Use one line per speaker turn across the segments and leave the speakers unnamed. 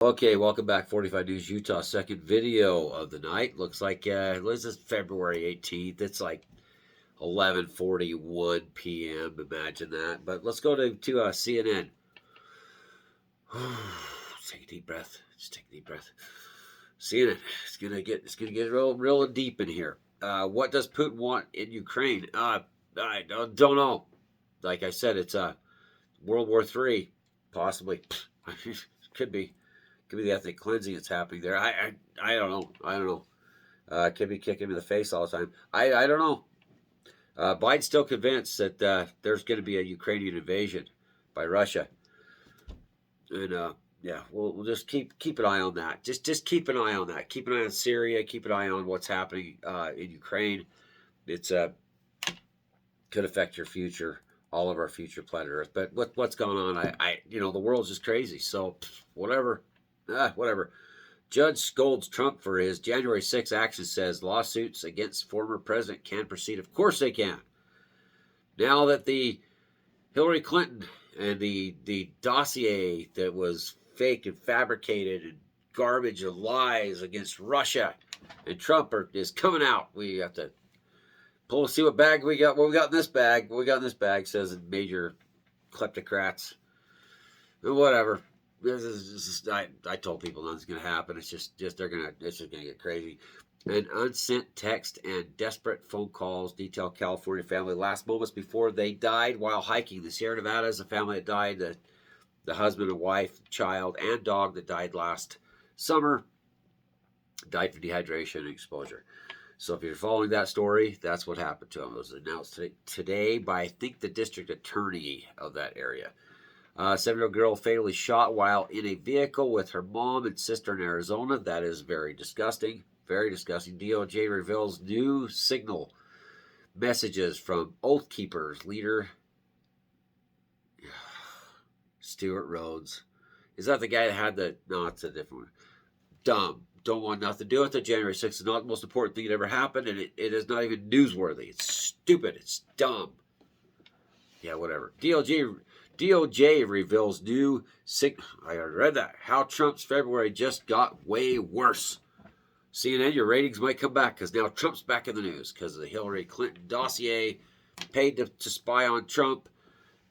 Okay, welcome back. 45 News Utah. Second video of the night. Looks like this is February 18th. It's like 11:41 p.m. Imagine that. But let's go to CNN. Take a deep breath. Just take a deep breath. CNN. It's gonna get real deep in here. What does Putin want in Ukraine? I don't know. Like I said, it's World War III, possibly. Could be. Could be the ethnic cleansing that's happening there. I don't know. I don't know. Could be kicking him in the face all the time. I don't know. Biden's still convinced that there's going to be a Ukrainian invasion by Russia, and yeah, we'll just keep an eye on that. Just keep an eye on that. Keep an eye on Syria. Keep an eye on what's happening in Ukraine. It's could affect your future, all of our future, planet Earth. But what's going on? The world's just crazy. So whatever. Whatever. Judge scolds Trump for his January 6th action, says lawsuits against former president can proceed. Of course they can. Now that the Hillary Clinton and the dossier that was fake and fabricated and garbage and lies against Russia and Trump is coming out, we have to see what bag we got. What we got in this bag? What we got in this bag, says major kleptocrats. Whatever. I told people nothing's gonna happen. It's just it's just gonna get crazy. And unsent text and desperate phone calls detail California family last moments before they died while hiking. The Sierra Nevada is a family that died. The husband and wife, child, and dog that died last summer died from dehydration and exposure. So if you're following that story, that's what happened to them. It was announced today by, I think, the district attorney of that area. 7-year-old girl fatally shot while in a vehicle with her mom and sister in Arizona. That is very disgusting. Very disgusting. DOJ reveals new signal messages from Oath Keepers leader Stuart Rhodes. Is that the guy that had the... No, it's a different one. Dumb. Don't want nothing to do with it. January 6th is not the most important thing that ever happened, and it is not even newsworthy. It's stupid. It's dumb. Yeah, whatever. DOJ reveals new I already read that. How Trump's February just got way worse. CNN, your ratings might come back because now Trump's back in the news because of the Hillary Clinton dossier, paid to spy on Trump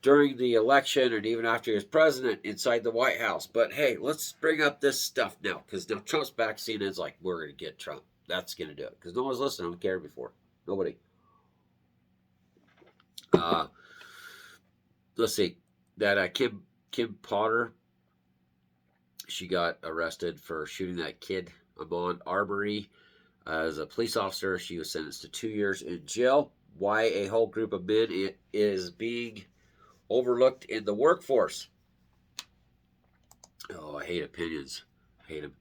during the election and even after he was president inside the White House. But hey, let's bring up this stuff now because now Trump's back. CNN's like, we're going to get Trump. That's going to do it because no one's listening. I don't care before. Nobody. Let's see. That Kim Potter, she got arrested for shooting that kid, Ahmaud Arbery, as a police officer. She was sentenced to 2 years in jail. Why a whole group of men is being overlooked in the workforce. Oh, I hate opinions. Hate them.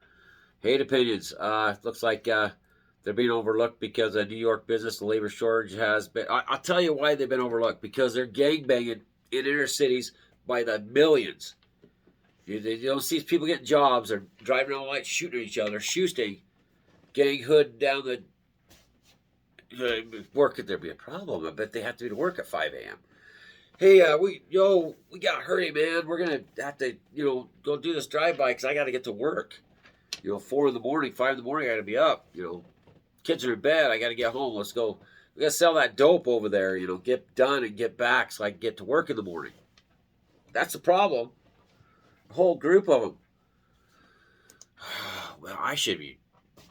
Hate opinions. Looks like they're being overlooked because of New York business. The labor shortage has been... I'll tell you why they've been overlooked. Because they're gangbanging in inner cities by the millions. You don't see people getting jobs or driving around lights shooting at each other, shooting, getting hood down the work. Could there be a problem? I bet they have to be to work at 5 a.m. Hey, we got to hurry, man. We're going to have to, go do this drive-by because I got to get to work. 4 in the morning, 5 in the morning, I got to be up. Kids are in bed. I got to get home. Let's go. We got to sell that dope over there, get done and get back so I can get to work in the morning. That's the problem. A whole group of them. Well, I should be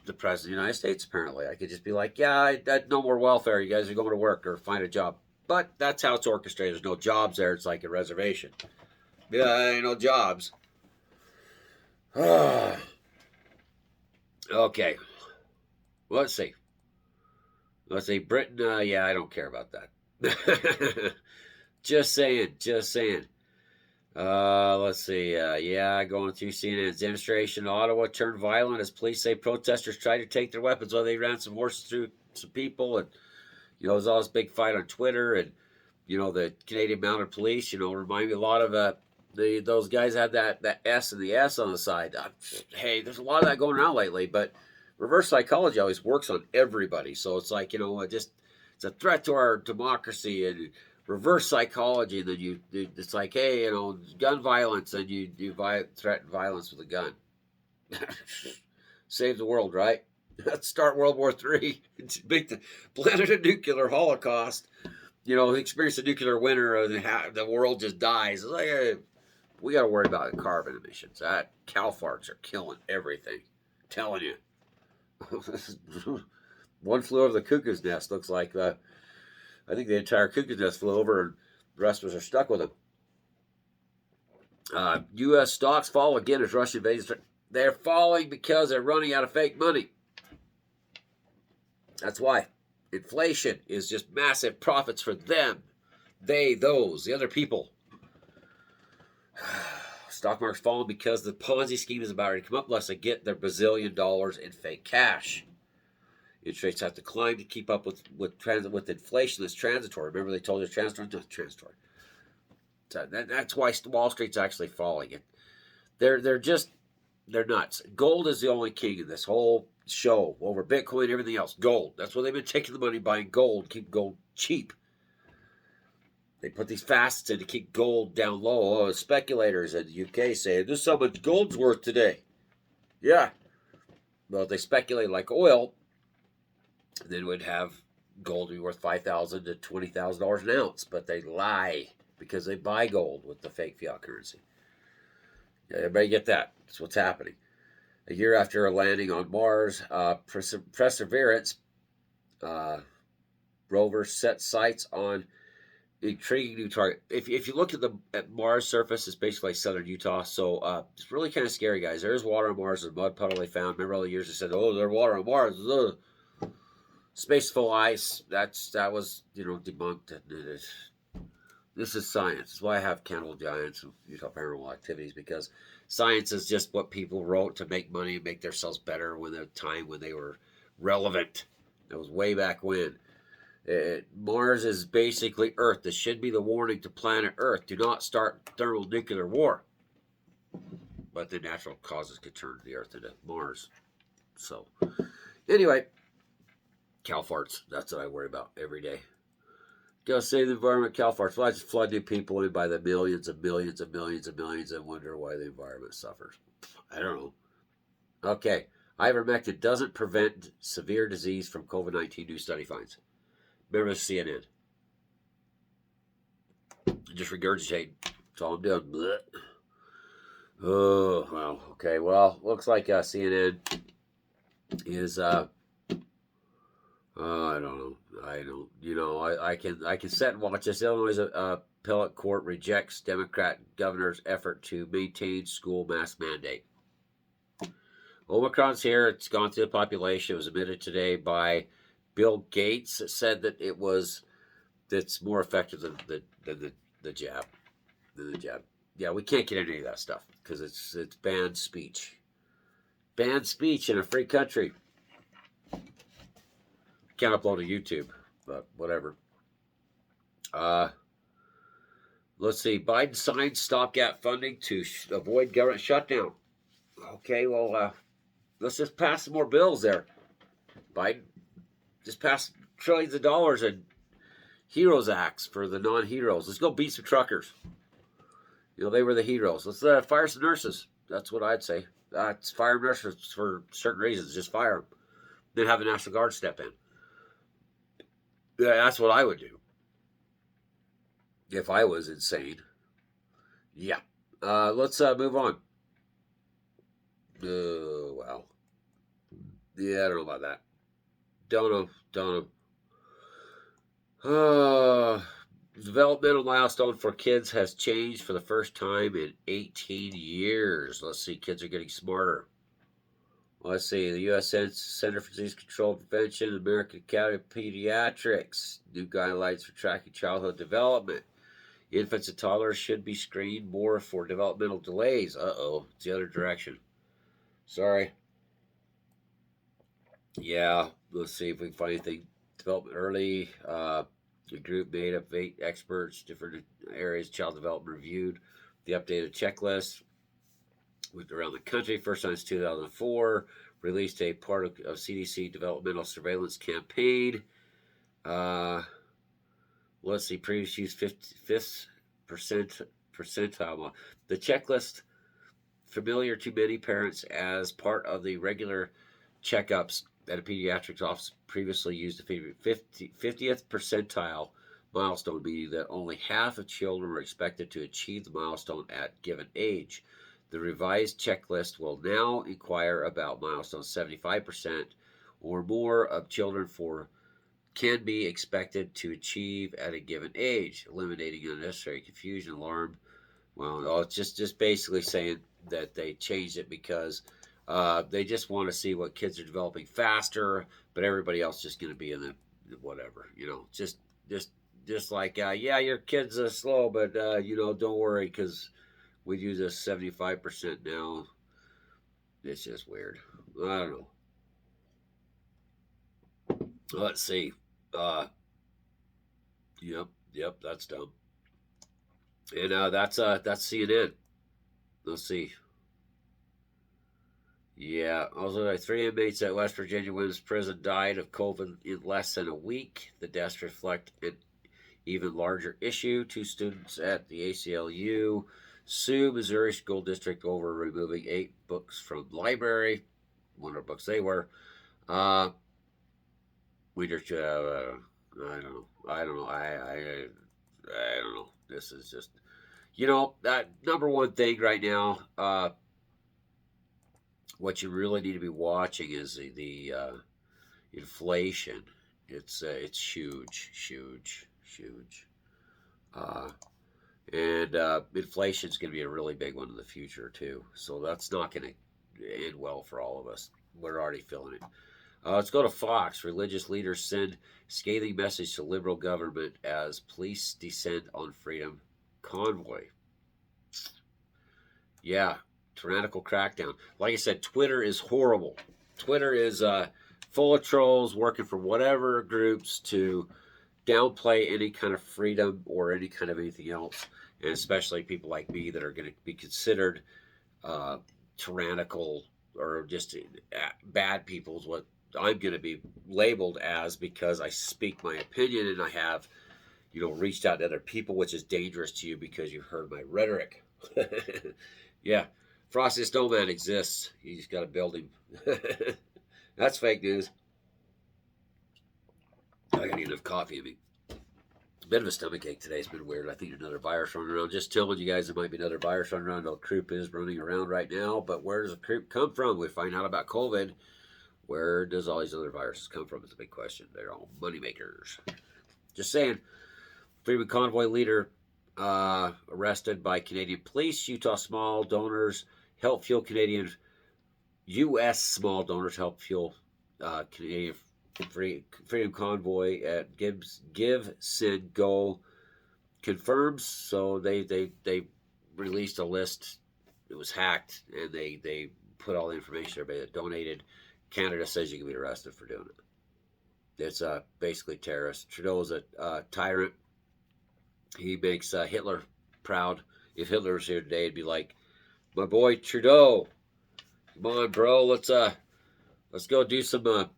the president of the United States, apparently. I could just be like, yeah, no more welfare. You guys are going to work or find a job. But that's how it's orchestrated. There's no jobs there. It's like a reservation. Yeah, ain't no jobs. Okay. Let's see. Britain, yeah, I don't care about that. Just saying. Let's see. Going through CNN's demonstration in Ottawa turned violent as police say protesters tried to take their weapons while they ran some horses through some people. And, there was all this big fight on Twitter. And, the Canadian Mounted Police, remind me a lot of those guys had that S and the S on the side. Hey, there's a lot of that going around lately. But reverse psychology always works on everybody. So it's like, it's a threat to our democracy and reverse psychology. And then it's like, hey, gun violence, and you threaten violence with a gun. Save the world, right? Let's start World War III. Make the planet a nuclear holocaust. Experience a nuclear winter, and the world just dies. It's like, we got to worry about carbon emissions. That cow farts are killing everything. I'm telling you. One flew over the cuckoo's nest. Looks like I think the entire cuckoo's nest flew over, and the rest of us are stuck with them. U.S. stocks fall again as Russia invades. They're falling because they're running out of fake money. That's why. Inflation is just massive profits for them. They, those, the other people. Stock market's falling because the Ponzi scheme is about to come up unless they get their bazillion dollars in fake cash. Interest rates have to climb to keep up with inflation that's transitory. Remember they told you it's transitory? Not transitory. So that's why Wall Street's actually falling. They're nuts. Gold is the only king in this whole show over Bitcoin and everything else. Gold. That's why they've been taking the money buying gold, keep gold cheap. They put these fasts in to keep gold down low. Oh, speculators in the UK say, this is how much gold's worth today. Yeah. Well, they speculate like oil, then would have gold be worth $5,000 to $20,000 an ounce. But they lie because they buy gold with the fake fiat currency. Everybody get that. That's what's happening. A year after landing on Mars, Perseverance rover set sights on intriguing new target. If you look at Mars surface, it's basically like southern Utah. So it's really kind of scary, guys. There's water on Mars. There's a mud puddle they found. Remember all the years they said, oh, there's water on Mars. Ugh. Space full of ice. That was debunked. This is science. That's why I have Cannibal Giants and Utah Paranormal Activities, because science is just what people wrote to make money and make themselves better when the time when they were relevant. That was way back when. Mars is basically Earth. This should be the warning to planet Earth. Do not start thermonuclear war. But the natural causes could turn the Earth into Mars. So, anyway, cow farts. That's what I worry about every day. Gotta save the environment, cow farts. Well, I just flood new people in by the millions and millions and millions and millions and wonder why the environment suffers. I don't know. Okay. Ivermectin doesn't prevent severe disease from COVID-19, new study finds. Remember CNN. Just regurgitate. That's all I'm doing. Blech. Oh, well, okay. Well, looks like CNN is I don't know. I can sit and watch this. Illinois appellate court rejects Democrat governor's effort to maintain school mask mandate. Omicron's here. It's gone through the population. It was admitted today by Bill Gates. It said that it's more effective than the jab. Yeah, we can't get any of that stuff because it's banned speech. Banned speech in a free country. Can't upload to YouTube, but whatever. Let's see. Biden signed stopgap funding to avoid government shutdown. Okay, well, let's just pass some more bills there. Biden just passed trillions of dollars in Heroes Acts for the non-heroes. Let's go beat some truckers. They were the heroes. Let's fire some nurses. That's what I'd say. Let's fire nurses for certain reasons. Just fire them. Then have the National Guard step in. Yeah, that's what I would do if I was insane. Yeah. Let's move on. Well. Yeah, I don't know about that. Don't know. Developmental milestone for kids has changed for the first time in 18 years. Let's see. Kids are getting smarter. Let's see, the U.S. Center for Disease Control and Prevention, the American Academy of Pediatrics, new guidelines for tracking childhood development. Infants and toddlers should be screened more for developmental delays. Uh-oh, it's the other direction. Sorry. Yeah, let's see if we can find anything. Development early. A group made up of 8 experts, different areas, child development reviewed. The updated checklist. Went around the country, first time since 2004, released a part of CDC developmental surveillance campaign. Let's see, previous use 55th percentile. The checklist familiar to many parents as part of the regular checkups at a pediatrics office previously used the 50th percentile milestone, meaning that only half of children were expected to achieve the milestone at given age. The revised checklist will now inquire about milestone 75% or more of children can be expected to achieve at a given age, eliminating unnecessary confusion, alarm. Well, it's just basically saying that they changed it because they just want to see what kids are developing faster, but everybody else just going to be in the whatever, just like yeah, your kids are slow, but don't worry because we do this 75% now. It's just weird. I don't know. Let's see. Yep, that's dumb. And that's CNN. Let's see. Yeah, also 3 inmates at West Virginia Women's Prison died of COVID in less than a week. The deaths reflect an even larger issue. 2 students at the ACLU sue Missouri School District over removing 8 books from the library. Wonder what books they were. We just, I don't know. I don't know. This is just, that number one thing right now. What you really need to be watching is the inflation. It's huge. And inflation is going to be a really big one in the future too. So that's not going to end well for all of us. We're already feeling it. Let's go to Fox. Religious leaders send scathing message to liberal government as police descend on freedom convoy. Yeah, tyrannical crackdown. Like I said, Twitter is horrible. Twitter is full of trolls working for whatever groups to downplay any kind of freedom or any kind of anything else. And especially people like me that are going to be considered tyrannical or just bad people is what I'm going to be labeled as because I speak my opinion and I have, reached out to other people, which is dangerous to you because you've heard my rhetoric. Yeah, Frosty the Snowman exists. You just got to build him. That's fake news. I got enough coffee in me. A bit of a stomach ache today. It's been weird. I think there's another virus running around. Just telling you guys there might be another virus running around. The croup is running around right now. But where does the croup come from? We find out about COVID. Where does all these other viruses come from? It's a big question. They're all money makers. Just saying. Freedom Convoy leader arrested by Canadian police. Utah small donors help fuel Canadian. U.S. small donors help fuel Canadian Freedom Convoy at Give Send Go confirms. So they released a list. It was hacked, and they put all the information. Everybody that donated. Canada says you can be arrested for doing it. It's basically terrorist. Trudeau's a tyrant. He makes Hitler proud. If Hitler was here today, it'd be like, my boy Trudeau, come on, bro, let's go do some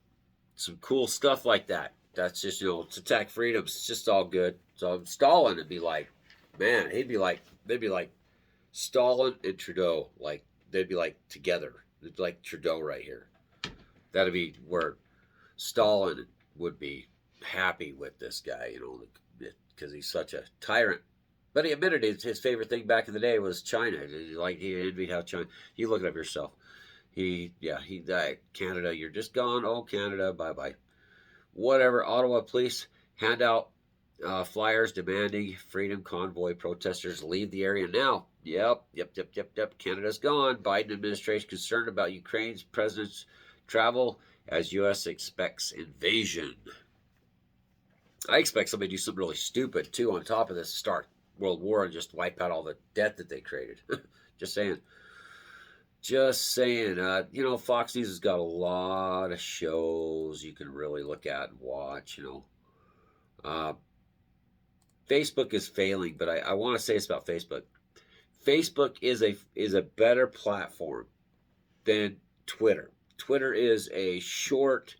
cool stuff like that. That's just it's attack freedoms. It's just all good. So Stalin would be like, man, they'd be like Stalin and Trudeau, like they'd be like together. It's like Trudeau right here. That'd be where Stalin would be happy with this guy, because he's such a tyrant. But he admitted his favorite thing back in the day was China. Like he envied how China. You look it up yourself. He died. Canada, you're just gone. Oh, Canada, bye. Whatever. Ottawa police hand out flyers demanding Freedom Convoy protesters leave the area now. Yep. Canada's gone. Biden administration concerned about Ukraine's president's travel as U.S. expects invasion. I expect somebody to do something really stupid, too, on top of this, start World War and just wipe out all the debt that they created. Just saying. Fox News has got a lot of shows you can really look at and watch, Facebook is failing, but I want to say this about Facebook. Facebook is a better platform than Twitter. Twitter is a short,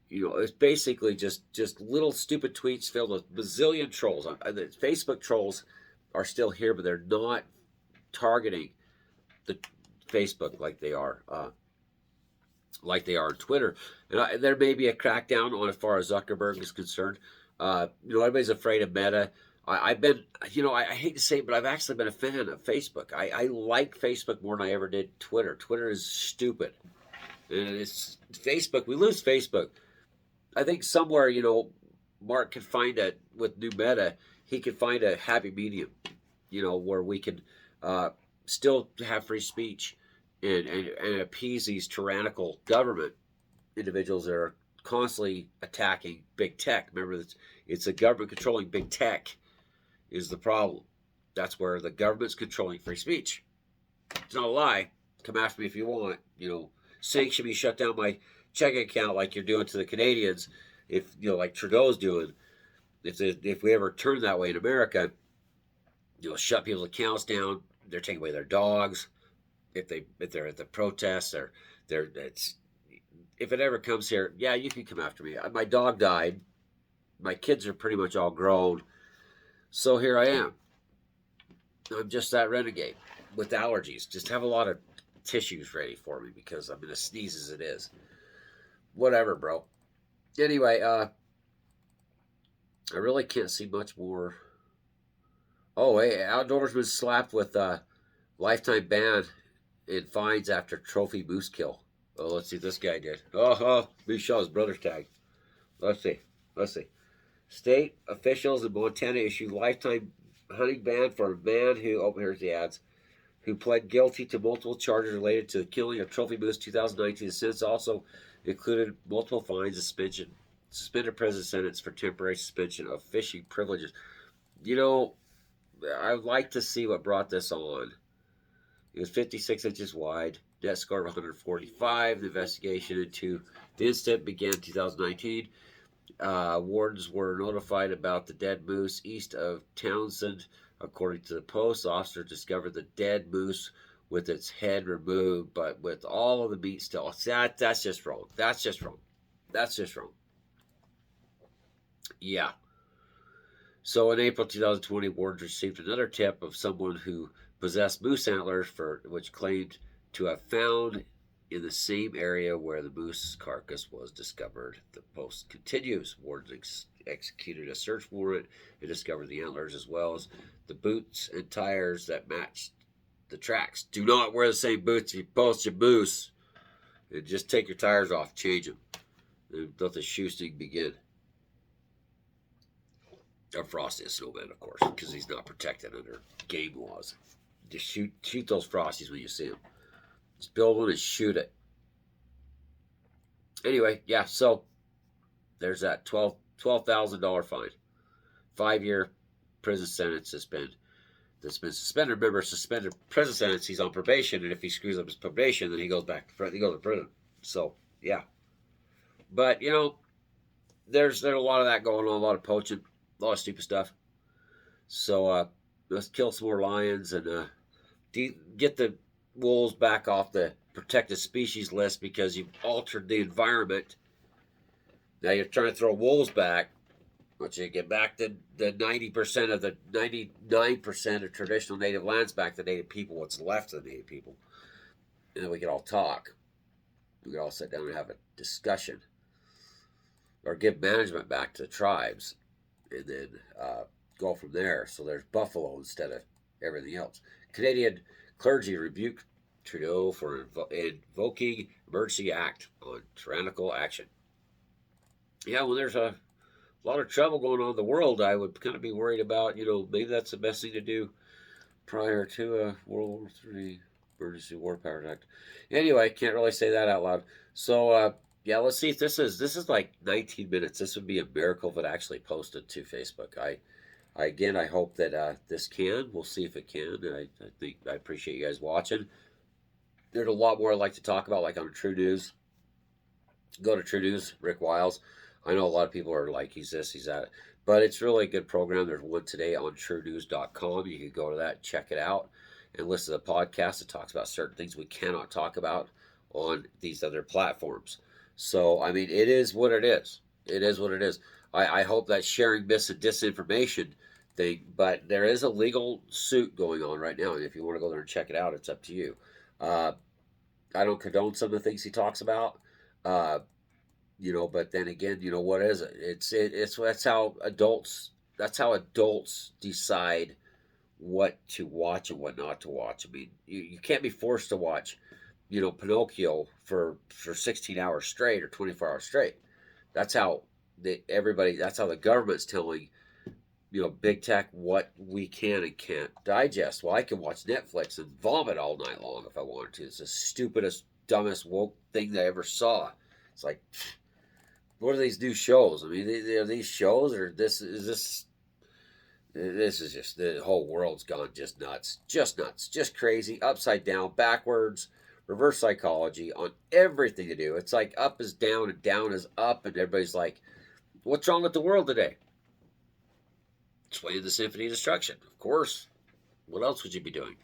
it's basically just little stupid tweets filled with bazillion trolls. The Facebook trolls are still here, but they're not targeting the Facebook like they are. On Twitter. And there may be a crackdown on as far as Zuckerberg is concerned. Everybody's afraid of Meta. I've been, I hate to say it, but I've actually been a fan of Facebook. I like Facebook more than I ever did Twitter. Twitter is stupid. And it's Facebook. We lose Facebook. I think somewhere, Mark could find with new Meta, he could find a happy medium, where we can still have free speech and appease these tyrannical government individuals that are constantly attacking big tech. Remember, it's the government controlling big tech is the problem. That's where the government's controlling free speech. It's not a lie. Come after me if you want. Sanction me, shut down my checking account like you're doing to the Canadians. If like Trudeau's doing. If we ever turn that way in America, shut people's accounts down. They're taking away their dogs. If they're at the protests, if it ever comes here, yeah, you can come after me. My dog died. My kids are pretty much all grown. So here I am. I'm just that renegade with allergies. Just have a lot of tissues ready for me because I'm going to sneeze as it is. Whatever, bro. Anyway, I really can't see much more. Oh, hey, outdoorsman slapped with a lifetime ban and fines after trophy moose kill. Oh, let's see what this guy did. We shot his brother's tag. Let's see. State officials in Montana issued lifetime hunting ban for a man here's the ads, who pled guilty to multiple charges related to the killing of trophy moose 2019. The sentence also included multiple fines, suspended prison sentence for temporary suspension of fishing privileges. I'd like to see what brought this on. It was 56 inches wide, net score of 145. The investigation into the incident began in 2019. Wardens were notified about the dead moose east of Townsend. According to the Post, officers discovered the dead moose with its head removed, but with all of the meat still. That's just wrong. That's just wrong. Yeah. So in April 2020, wardens received another tip of someone who possessed moose antlers which claimed to have found in the same area where the moose carcass was discovered. The Post continues. Wardens executed a search warrant and discovered the antlers as well as the boots and tires that matched the tracks. Do not wear the same boots if you post your moose. And just take your tires off, change them. And let the shoesting begin. Or Frosty the Snowman, of course, because he's not protected under game laws. Just shoot those Frosties when you see them. Just build one and shoot it. Anyway, yeah, so there's that $12,000 fine. 5-year prison sentence that's been suspended. Remember, suspended prison sentence, he's on probation, and if he screws up his probation, then he goes to prison. So, yeah. But, there's a lot of that going on, a lot of poaching, a lot of stupid stuff. So, let's kill some more lions and get the wolves back off the protected species list because you've altered the environment. Now you're trying to throw wolves back. Once you get back to the 90% of the 99% of traditional native lands back to native people, what's left of the native people. And then we can all talk. We can all sit down and have a discussion. Or give management back to the tribes. And then go from there. So there's buffalo instead of everything else. Canadian clergy rebuked Trudeau for invoking emergency act on tyrannical action. Yeah, when there's a lot of trouble going on in the world, I would kind of be worried about, maybe that's the best thing to do prior to World War III Emergency War Powers Act. Anyway, can't really say that out loud. So, yeah, let's see if this is like 19 minutes. This would be a miracle if it actually posted to Facebook. I hope that this can. We'll see if it can. I appreciate you guys watching. There's a lot more I'd like to talk about, like on True News. Go to True News, Rick Wiles. I know a lot of people are like, he's this, he's that. But it's really a good program. There's one today on truenews.com. You can go to that, check it out, and listen to the podcast. It talks about certain things we cannot talk about on these other platforms. So, I mean, it is what it is. It is what it is. I hope that sharing mis and disinformation thing, but there is a legal suit going on right now. And if you want to go there and check it out, it's up to you. Uh, I don't condone some of the things he talks about. Uh, but then again, what is it? It's that's how adults decide what to watch and what not to watch. I mean, you can't be forced to watch, Pinocchio for 16 hours straight or 24 hours straight. That's how that's how the government's telling, big tech what we can and can't digest. Well, I can watch Netflix and vomit all night long if I wanted to. It's the stupidest, dumbest woke thing that I ever saw. It's like, what are these new shows? I mean, are these shows, or this is just, the whole world's gone just nuts, just crazy, upside down, backwards, reverse psychology on everything to do. It's like up is down and down is up, and everybody's like, what's wrong with the world today? It's playing the Symphony of Destruction, of course. What else would you be doing?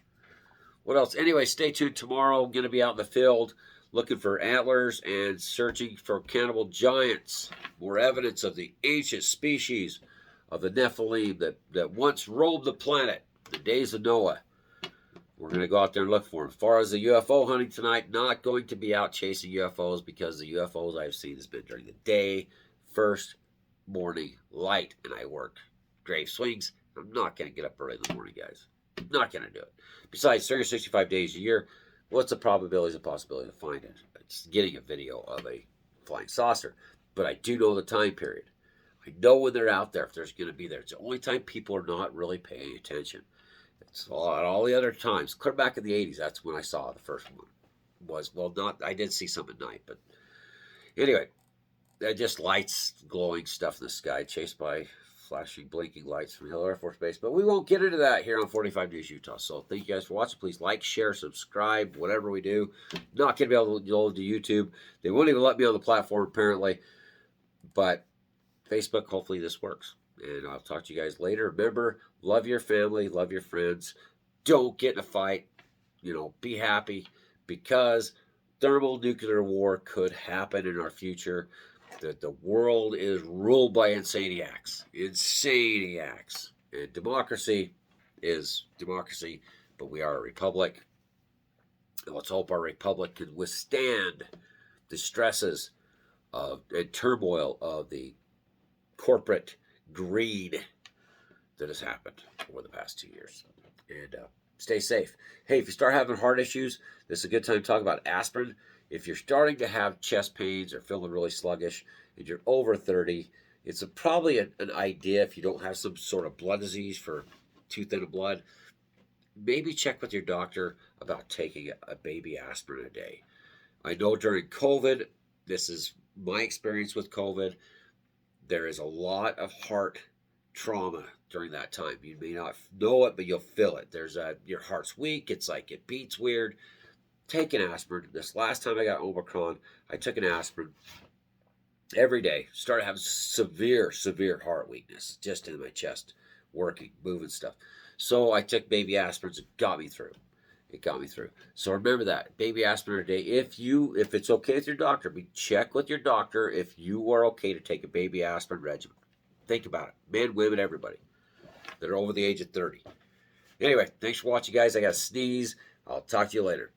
What else? Anyway, stay tuned tomorrow. I'm going to be out in the field looking for antlers and searching for cannibal giants. More evidence of the ancient species of the Nephilim that once roamed the planet, the days of Noah. We're going to go out there and look for them. As far as the UFO hunting tonight, not going to be out chasing UFOs, because the UFOs I've seen has been during the day, first morning light, and I work grave swings. I'm not going to get up early in the morning, guys. I'm not going to do it. Besides, 365 days a year, what's the probabilities and possibility to find it? It's getting a video of a flying saucer. But I do know the time period. I know when they're out there, if there's going to be there. It's the only time people are not really paying attention. It's all the other times. Clear back in the 80s, that's when I saw the first one. I did see some at night, but anyway, just lights, glowing stuff in the sky, chased by flashing, blinking lights from Hill Air Force Base. But we won't get into that here on 45 News Utah. So thank you guys for watching. Please like, share, subscribe, whatever we do. Not going to be able to go to YouTube. They won't even let me on the platform, apparently. But Facebook, hopefully this works. And I'll talk to you guys later. Remember, love your family, love your friends. Don't get in a fight. Be happy, because thermonuclear war could happen in our future. The world is ruled by insaniacs. Insaniacs. And democracy is democracy, but we are a republic. And let's hope our republic can withstand the stresses and turmoil of the corporate greed that has happened over the past 2 years. And stay safe. Hey, if you start having heart issues, this is a good time to talk about aspirin. If you're starting to have chest pains or feeling really sluggish and you're over 30, it's probably an idea, if you don't have some sort of blood disease for too thin of blood, maybe check with your doctor about taking a baby aspirin a day. I know during COVID, this is my experience with COVID, there is a lot of heart trauma during that time. You may not know it, but you'll feel it. Your heart's weak. It's like it beats weird. Take an aspirin. This last time I got Omicron, I took an aspirin every day. Started having severe heart weakness just in my chest, working, moving stuff. So I took baby aspirins. It got me through. So remember that. Baby aspirin a day. If it's okay with your doctor, check with your doctor if you are okay to take a baby aspirin regimen. Think about it. Men, women, everybody that are over the age of 30. Anyway, thanks for watching, guys. I got to sneeze. I'll talk to you later.